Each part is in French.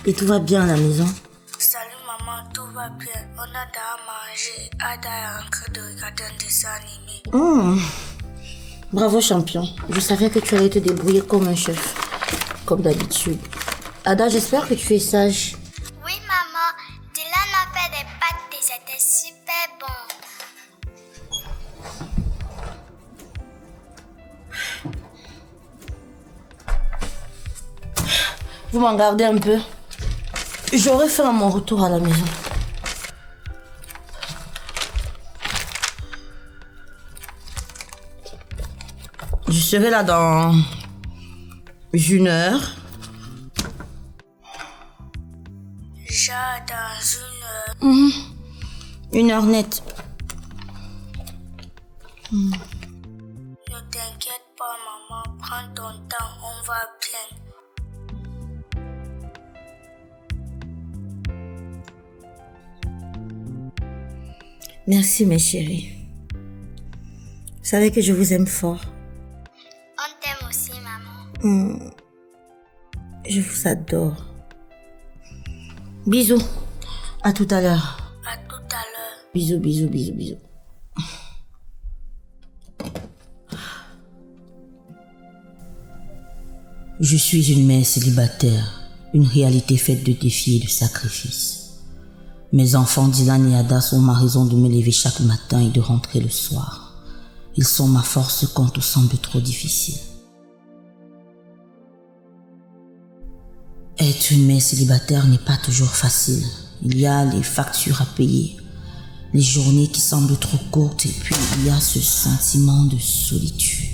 Et tout va bien à la maison? Salut maman, tout va bien. On a à manger. Ada est en train de regarder un dessin animé. Bravo champion. Je savais que tu allais te débrouiller comme un chef. Comme d'habitude. Ada, j'espère que tu es sage. Oui maman, Dylan a fait des pâtes et c'était super bon. Vous m'en gardez un peu. J'aurai faim à mon retour à la maison. Je serai là dans 1 heure. Déjà dans 1 heure. 1 heure nette. Ne t'inquiète pas maman, prends ton temps, on va bien. Merci mes chéris. Vous savez que je vous aime fort. On t'aime aussi maman. Je vous adore. Bisous. À tout à l'heure. À tout à l'heure. Bisous, bisous, bisous, bisous. Je suis une mère célibataire, une réalité faite de défis et de sacrifices. Mes enfants Dylan et Ada sont ma raison de me lever chaque matin et de rentrer le soir. Ils sont ma force quand tout semble trop difficile. Être une mère célibataire n'est pas toujours facile. Il y a les factures à payer, les journées qui semblent trop courtes et puis il y a ce sentiment de solitude.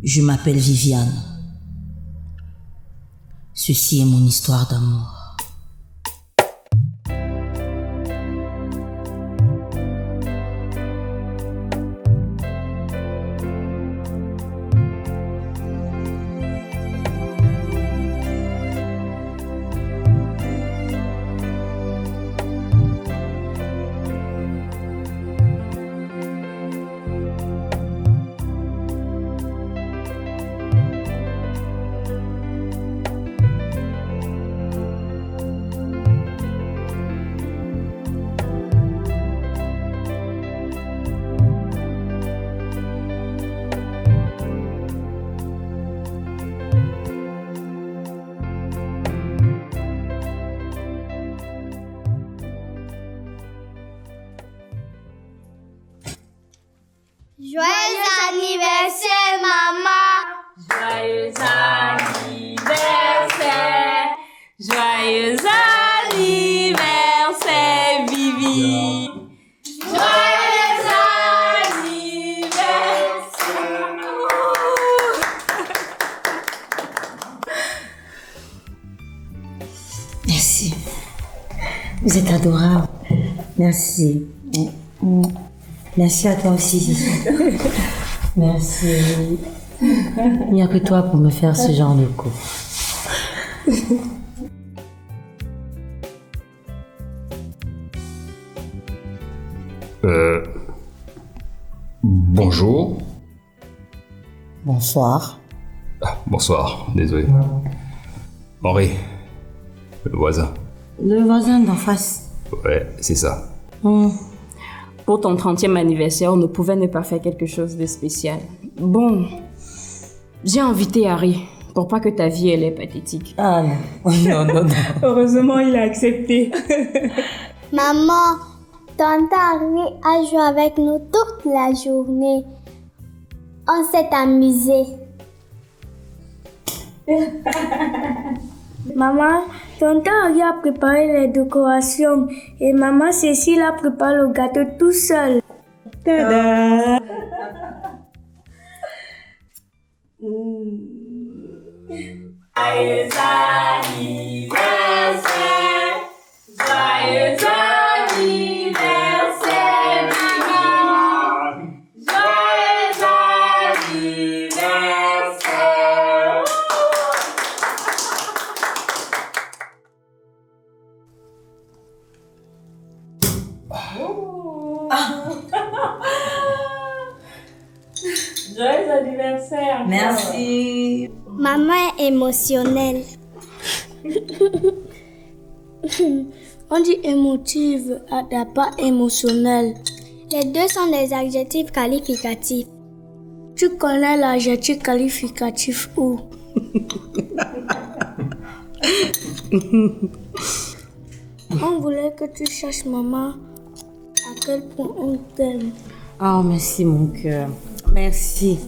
Je m'appelle Viviane. Ceci est mon histoire d'amour. Joyeux anniversaire maman. Joyeux anniversaire. Joyeux anniversaire Vivi. Joyeux anniversaire. Merci. Vous êtes adorable. Merci. Merci à toi aussi. Merci. Il n'y a que toi pour me faire ce genre de coup. Bonjour. Bonsoir. Ah, bonsoir, désolé. Henri, le voisin. Le voisin d'en face. Ouais, c'est ça. Pour ton 30e anniversaire, on ne pouvait ne pas faire quelque chose de spécial. Bon, j'ai invité Harry pour pas que ta vie elle est pathétique. Ah non, non. Heureusement, il a accepté. Maman, tante Harry a joué avec nous toute la journée. On s'est amusé. Maman, tonton Harry a préparé les décorations et maman Cécile a préparé le gâteau tout seul. Tada! Joyeux anniversaire! Joyeux anniversaire, Vivi! Joyeux anniversaire! Joyeux Merci. Maman est émotionnelle. On dit émotive, Ada, pas émotionnelle. Les deux sont des adjectifs qualificatifs. Tu connais l'adjectif qualificatif où? On voulait que tu cherches maman à quel point on t'aime. Oh, merci mon cœur. Merci.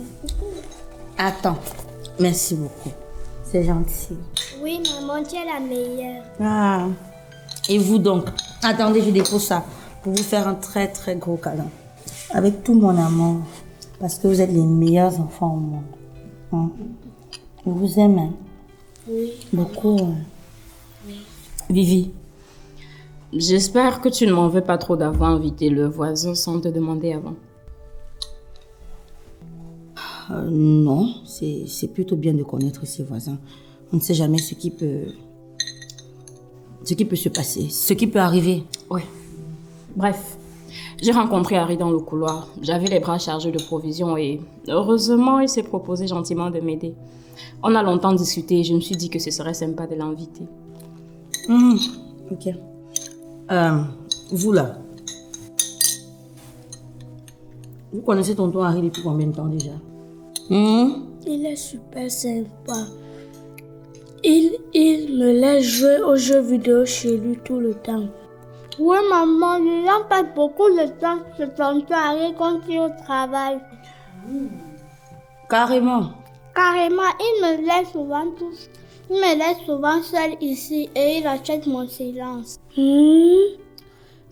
Attends. Merci beaucoup. C'est gentil. Oui, maman, tu es la meilleure. Ah. Et vous donc? Attendez, je dépose ça pour vous faire un très très gros câlin. Avec tout mon amour. Parce que vous êtes les meilleurs enfants au monde. Hein? Je vous aime. Hein? Oui. Beaucoup. Hein? Oui. Vivi. J'espère que tu ne m'en veux pas trop d'avoir invité le voisin sans te demander avant. Non, c'est plutôt bien de connaître ses voisins. On ne sait jamais ce qui peut se passer, ce qui peut arriver. Oui. Bref, j'ai rencontré Harry dans le couloir. J'avais les bras chargés de provisions et heureusement, il s'est proposé gentiment de m'aider. On a longtemps discuté et je me suis dit que ce serait sympa de l'inviter. Ok. Vous là, vous connaissez tonton Harry depuis combien de temps déjà? Il est super sympa. Il me laisse jouer aux jeux vidéo chez lui tout le temps. Oui, maman, il en passe beaucoup de temps que tonton Harry quand il est au travail. Carrément. Carrément, il me laisse souvent seule ici et il achète mon silence.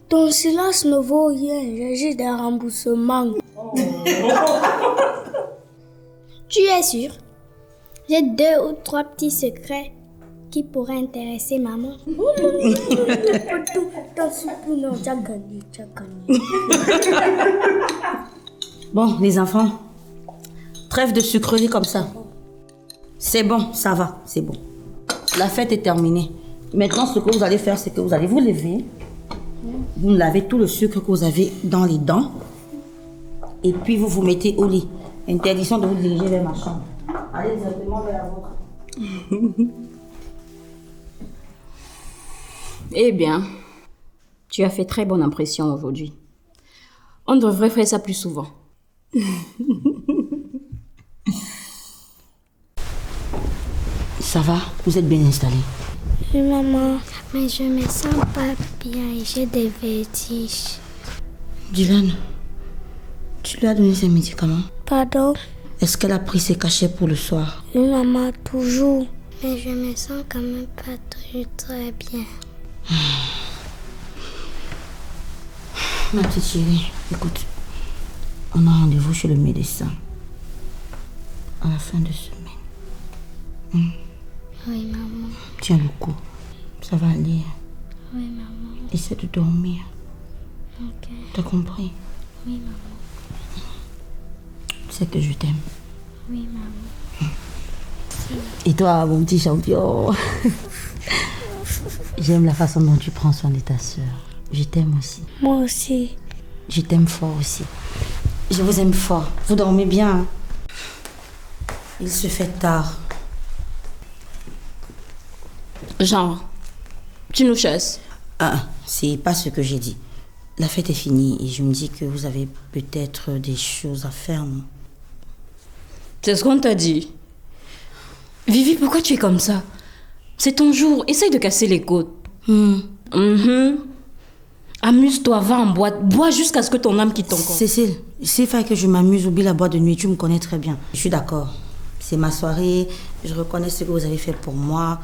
Ton silence ne vaut rien, j'ai juste des remboursements. Tu es sûre? J'ai 2 ou 3 petits secrets qui pourraient intéresser maman. Bon, les enfants, trêve de sucreries comme ça. C'est bon, ça va, c'est bon. La fête est terminée. Maintenant, ce que vous allez faire, c'est que vous allez vous lever. Vous lavez tout le sucre que vous avez dans les dents. Et puis, vous vous mettez au lit. Interdiction de vous diriger vers ma chambre. Allez directement vers la vôtre. Eh bien, tu as fait très bonne impression aujourd'hui. On devrait faire ça plus souvent. Ça va? Vous êtes bien installés? Oui, maman, mais je me sens pas bien et j'ai des vertiges. Dylan, tu lui as donné ses médicaments? Pardon? Est-ce qu'elle a pris ses cachets pour le soir? Oui, maman, toujours. Mais je me sens quand même pas très bien. Ma petite chérie, écoute, on a rendez-vous chez le médecin à la fin de semaine. Oui, maman. Tiens le coup, ça va aller. Oui, maman. Essaie de dormir. Ok. T'as compris? Oui, maman. Tu sais que je t'aime. Oui, maman. Et toi, mon petit champion? J'aime la façon dont tu prends soin de ta soeur. Je t'aime aussi. Moi aussi. Je t'aime fort aussi. Je vous aime fort. Vous dormez bien, hein? Il se fait tard. Genre, tu nous chasses? Ah, c'est pas ce que j'ai dit. La fête est finie et je me dis que vous avez peut-être des choses à faire, non? C'est ce qu'on t'a dit. Vivi, pourquoi tu es comme ça? C'est ton jour, essaye de casser les côtes. Amuse-toi, va en boîte, bois jusqu'à ce que ton âme quitte ton corps. Cécile, s'il fallait que je m'amuse, oublie la boîte de nuit, tu me connais très bien. Je suis d'accord. C'est ma soirée, je reconnais ce que vous avez fait pour moi.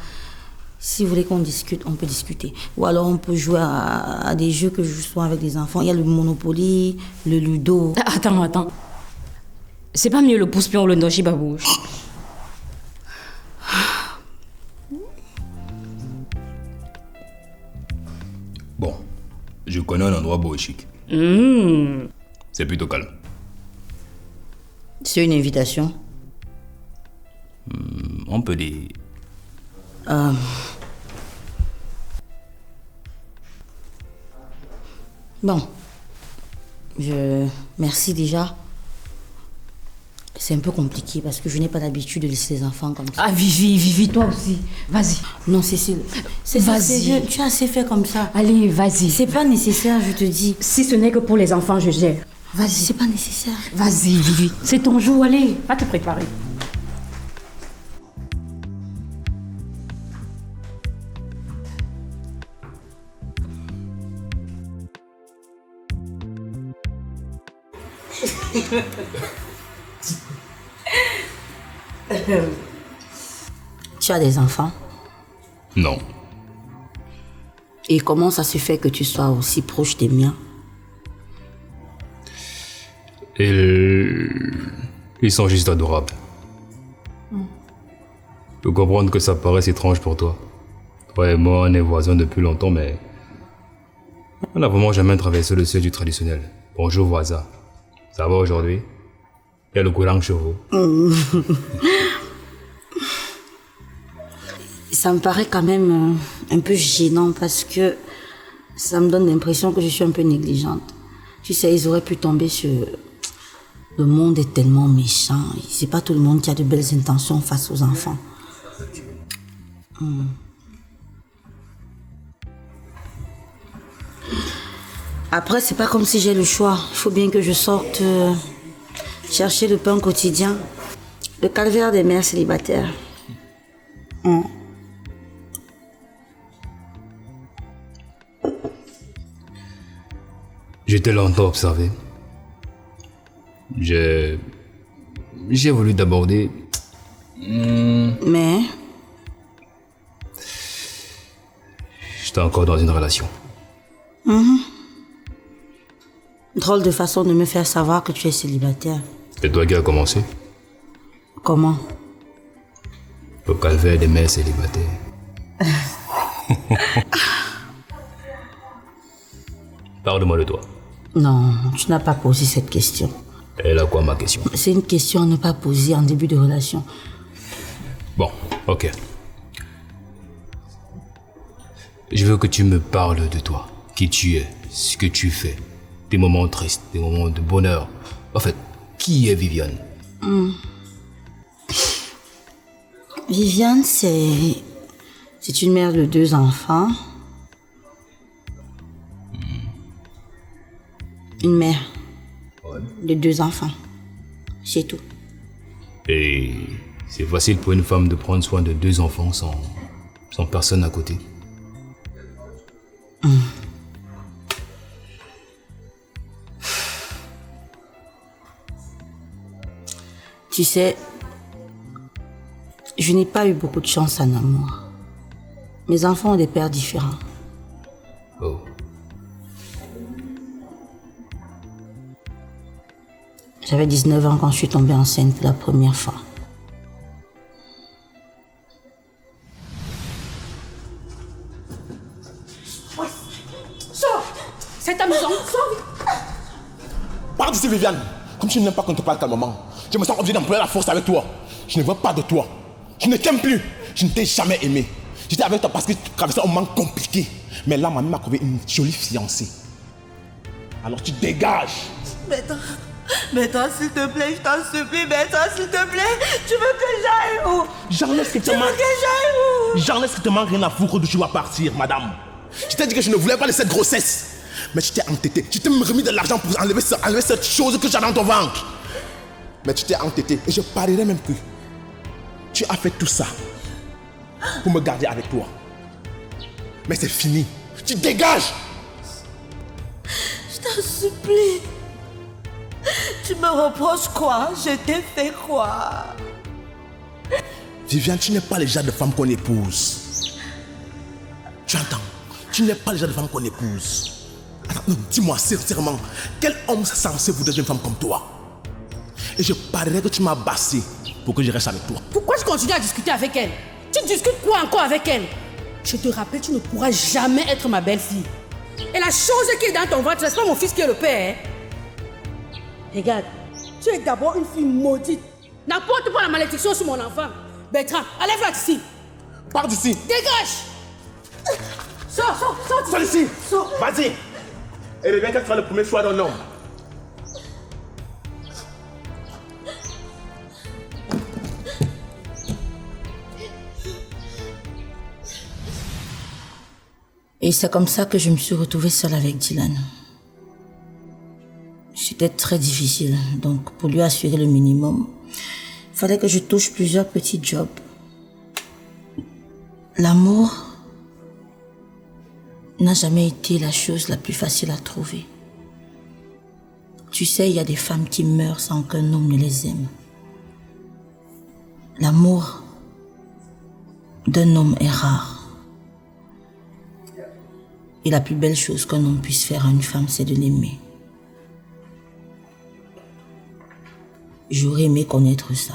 Si vous voulez qu'on discute, on peut discuter. Ou alors on peut jouer à des jeux que je joue souvent avec des enfants. Il y a le Monopoly, le Ludo. Attends. C'est pas mieux le pouce-pion ou le noji babouche? Bon, je connais un endroit beau et chic. C'est plutôt calme. C'est une invitation. On peut dire... Bon. Merci déjà. C'est un peu compliqué parce que je n'ai pas l'habitude de laisser les enfants comme ça. Ah, Vivi, toi aussi. Vas-y. Non, Cécile. Vas-y. Tu as assez fait comme ça. Allez, vas-y. C'est pas nécessaire, je te dis. Si ce n'est que pour les enfants, je gère. Vas-y, c'est pas nécessaire. Vas-y, Vivi. C'est ton jour, allez. Va te préparer. Tu as des enfants? Non. Et comment ça se fait que tu sois aussi proche des miens? Ils sont juste adorables. Je peux comprendre que ça paraisse étrange pour toi. Toi et moi, on est voisins depuis longtemps, mais on n'a vraiment jamais traversé le seuil du traditionnel. Bonjour voisin. Ça va aujourd'hui? Il y a le courant chevaux. Ça me paraît quand même un peu gênant parce que ça me donne l'impression que je suis un peu négligente. Tu sais, ils auraient pu tomber sur... Le monde est tellement méchant. C'est pas tout le monde qui a de belles intentions face aux enfants. Après, c'est pas comme si j'ai le choix. Il faut bien que je sorte chercher le pain quotidien. Le calvaire des mères célibataires. J'étais longtemps observé. J'ai voulu d'aborder. Mais J'étais encore dans une relation. drôle de façon de me faire savoir que tu es célibataire. C'est toi qui as commencé. Comment? Le calvaire des mères célibataires. Parle-moi de toi. Non, tu n'as pas posé cette question. Elle a quoi ma question? C'est une question à ne pas poser en début de relation. Bon, ok. Je veux que tu me parles de toi. Qui tu es, ce que tu fais, des moments tristes, des moments de bonheur. En fait, qui est Viviane? Viviane, c'est une mère de 2 enfants. Une mère de 2 enfants. C'est tout. Et c'est facile pour une femme de prendre soin de 2 enfants sans personne à côté. Tu sais, je n'ai pas eu beaucoup de chance en amour. Mes enfants ont des pères différents. Oh. J'avais 19 ans quand je suis tombée enceinte pour la première fois. Sors! C'est ta maison, sors! Pars d'ici, Viviane. Comme tu n'aimes pas qu'on te parle calmement, je me sens obligé d'employer la force avec toi. Je ne veux pas de toi. Je ne t'aime plus. Je ne t'ai jamais aimé. J'étais avec toi parce que tu traversais un moment compliqué. Mais là, ma mère m'a trouvé une jolie fiancée. Alors tu dégages. Mais toi, s'il te plaît, je t'en supplie, mais toi, s'il te plaît, tu veux que j'aille où? J'en ai strictement... Tu veux que j'aille où? J'en ai strictement rien à foutre de tu vas partir, madame. Je t'ai dit que je ne voulais pas de cette grossesse. Mais tu t'es entêté. Tu t'es remis de l'argent pour enlever cette chose que j'ai dans ton ventre. Mais tu t'es entêté. Et je parierais même que tu as fait tout ça pour me garder avec toi. Mais c'est fini. Tu dégages. Je t'en supplie. Tu me reproches quoi? Je t'ai fait quoi? Viviane, tu n'es pas le genre de femme qu'on épouse. Tu entends? Tu n'es pas le genre de femme qu'on épouse. Attends, non, dis-moi sincèrement, quel homme censé voudrait une femme comme toi? Et je parierais que tu m'as bassé pour que je reste avec toi. Pourquoi je continue à discuter avec elle? Tu discutes quoi encore avec elle? Je te rappelle, tu ne pourras jamais être ma belle-fille. Et la chose qui est dans ton ventre, c'est pas mon fils qui est le père. Regarde, tu es d'abord une fille maudite. N'apporte pas la malédiction sur mon enfant. Bertrand, enlève-la d'ici. Pars d'ici. Dégage. Sors Sors d'ici. Vas-y. Et reviens quand tu feras le premier choix d'un homme. Et c'est comme ça que je me suis retrouvée seule avec Dylan. C'était très difficile. Donc, pour lui assurer le minimum, il fallait que je touche plusieurs petits jobs. L'amour n'a jamais été la chose la plus facile à trouver. Tu sais, il y a des femmes qui meurent sans qu'un homme ne les aime. L'amour d'un homme est rare. Et la plus belle chose qu'un homme puisse faire à une femme, c'est de l'aimer. J'aurais aimé connaître ça.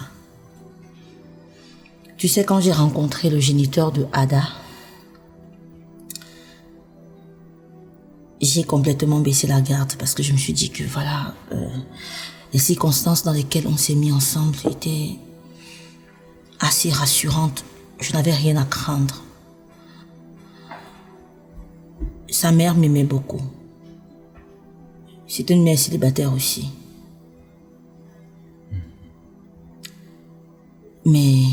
Tu sais, quand j'ai rencontré le géniteur de Ada, j'ai complètement baissé la garde parce que je me suis dit que voilà, les circonstances dans lesquelles on s'est mis ensemble étaient assez rassurantes. Je n'avais rien à craindre. Sa mère m'aimait beaucoup. C'était une mère célibataire aussi. Mais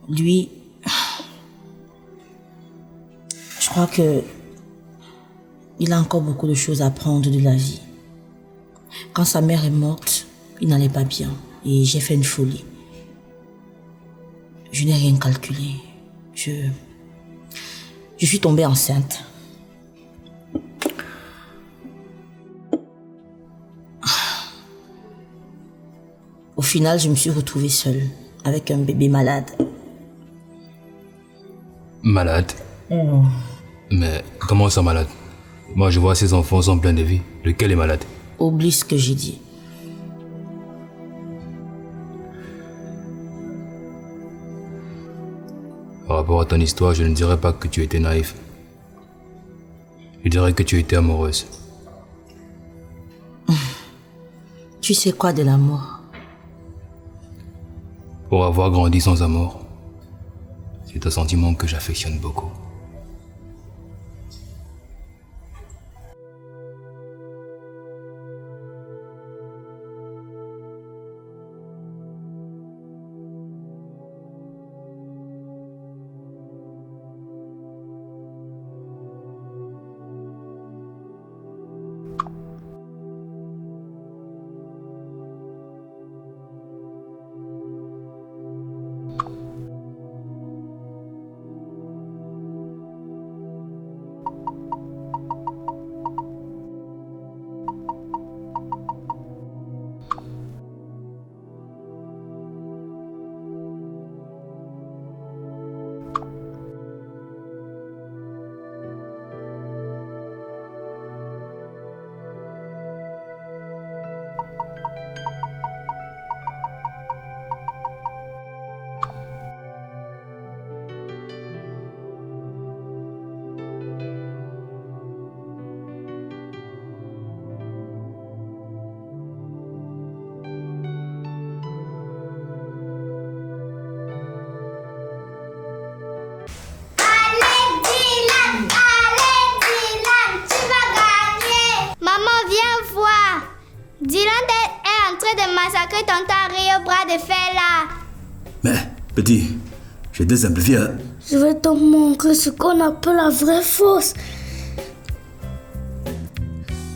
lui, je crois que il a encore beaucoup de choses à apprendre de la vie. Quand sa mère est morte, il n'allait pas bien et j'ai fait une folie. Je n'ai rien calculé. Je suis tombée enceinte. Au final, je me suis retrouvée seule, avec un bébé malade. Malade? Mais comment ça malade? Moi, je vois ces enfants sont pleins de vie. Lequel est malade? Oublie ce que j'ai dit. Par rapport à ton histoire, je ne dirais pas que tu étais naïf. Je dirais que tu étais amoureuse. Tu sais quoi de l'amour? Pour avoir grandi sans amour, c'est un sentiment que j'affectionne beaucoup. Massacrer ton taré au bras de fer là. Mais, petit, j'ai des simplifié. Je vais te montrer ce qu'on appelle la vraie force.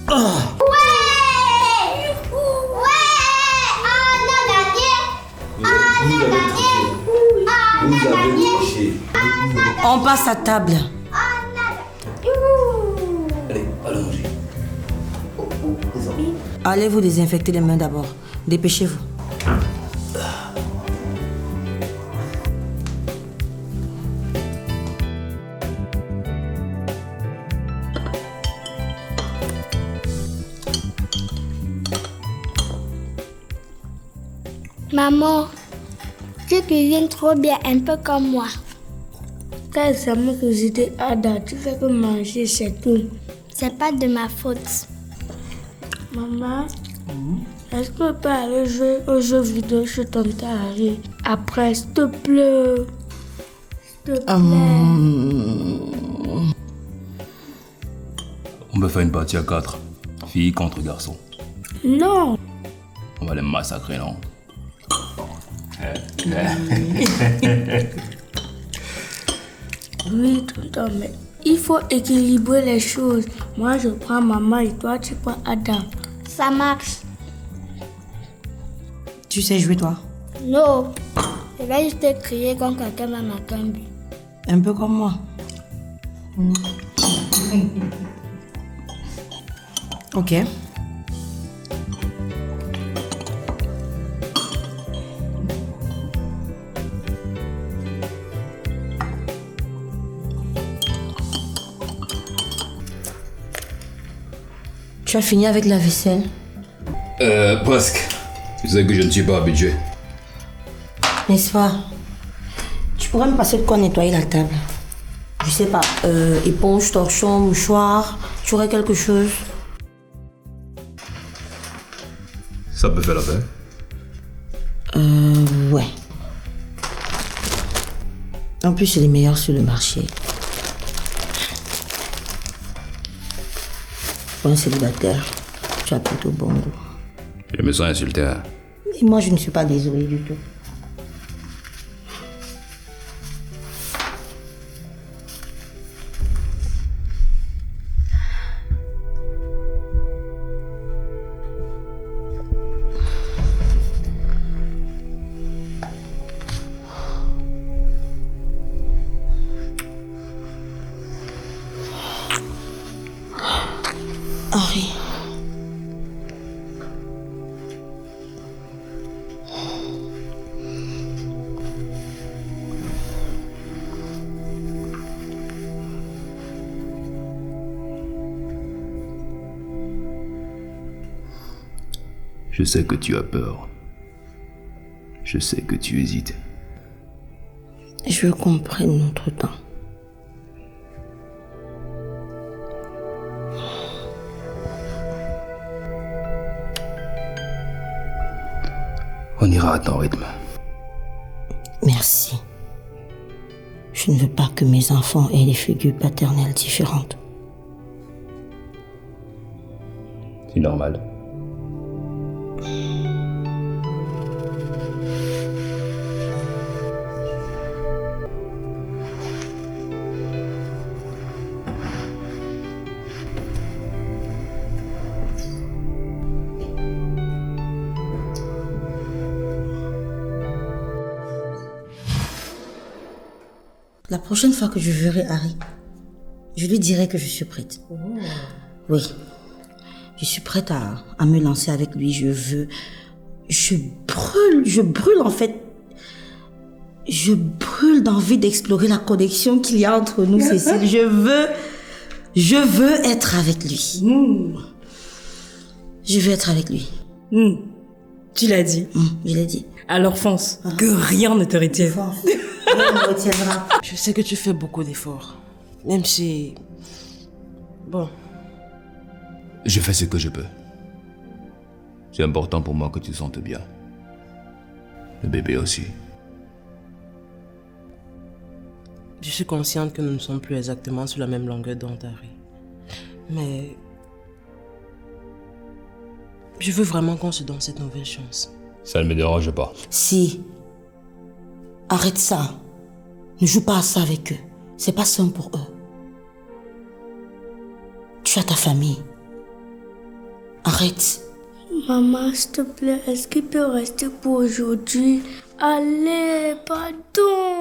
Oh. Ouais! On a gagné! On passe à table. Allez, allons manger. Allez vous désinfecter les mains d'abord. Dépêchez-vous. Maman, tu cuisines trop bien, un peu comme moi. Quand c'est moi que j'étais Ada, tu fais que manger, c'est tout. C'est pas de ma faute. Maman, est-ce que tu peux aller jouer aux jeux vidéo chez ton Harry après, s'il te plaît? S'il te plaît. On peut faire une partie à 4. Filles contre garçons. Non. On va les massacrer, non? Oui, tonton, mais Il faut équilibrer les choses. Moi, je prends maman et toi, tu prends Adam. Ça marche. Tu sais jouer, toi? Non. Je vais juste te crier quand quelqu'un va m'attendre. Un peu comme moi. Ok. Tu as fini avec la vaisselle? Presque. Tu sais que je ne suis pas habitué. N'est-ce pas? Tu pourrais me passer de quoi nettoyer la table? Je sais pas, éponge, torchon, mouchoir, tu aurais quelque chose? Ça peut faire l'affaire. Ouais. En plus, c'est les meilleurs sur le marché. Pour un célibataire, tu as plutôt bon goût. Je me sens insulté. Hein. Et moi, je ne suis pas désolée du tout. Henri. Je sais que tu as peur. Je sais que tu hésites. Je veux qu'on prenne notre temps. On ira à ton rythme. Merci. Je ne veux pas que mes enfants aient des figures paternelles différentes. C'est normal. La prochaine fois que je verrai Harry, je lui dirai que je suis prête. Oh. Oui. Je suis prête à me lancer avec lui. Je brûle en fait. Je brûle d'envie d'explorer la connexion qu'il y a entre nous, Cécile. Je veux être avec lui. Je veux être avec lui. Tu l'as dit? Je l'ai dit. Alors fonce, que rien ne te retienne. Rien ne me retiendra. Je sais que tu fais beaucoup d'efforts. Même si... Bon. Je fais ce que je peux. C'est important pour moi que tu te sentes bien. Le bébé aussi. Je suis consciente que nous ne sommes plus exactement sur la même longueur d'onde, Harry. Mais... je veux vraiment qu'on se donne cette nouvelle chance. Ça ne me dérange pas. Si. Arrête ça. Ne joue pas à ça avec eux. C'est pas sain pour eux. Tu as ta famille. Arrête. Maman, s'il te plaît, est-ce qu'il peut rester pour aujourd'hui? Allez, pardon.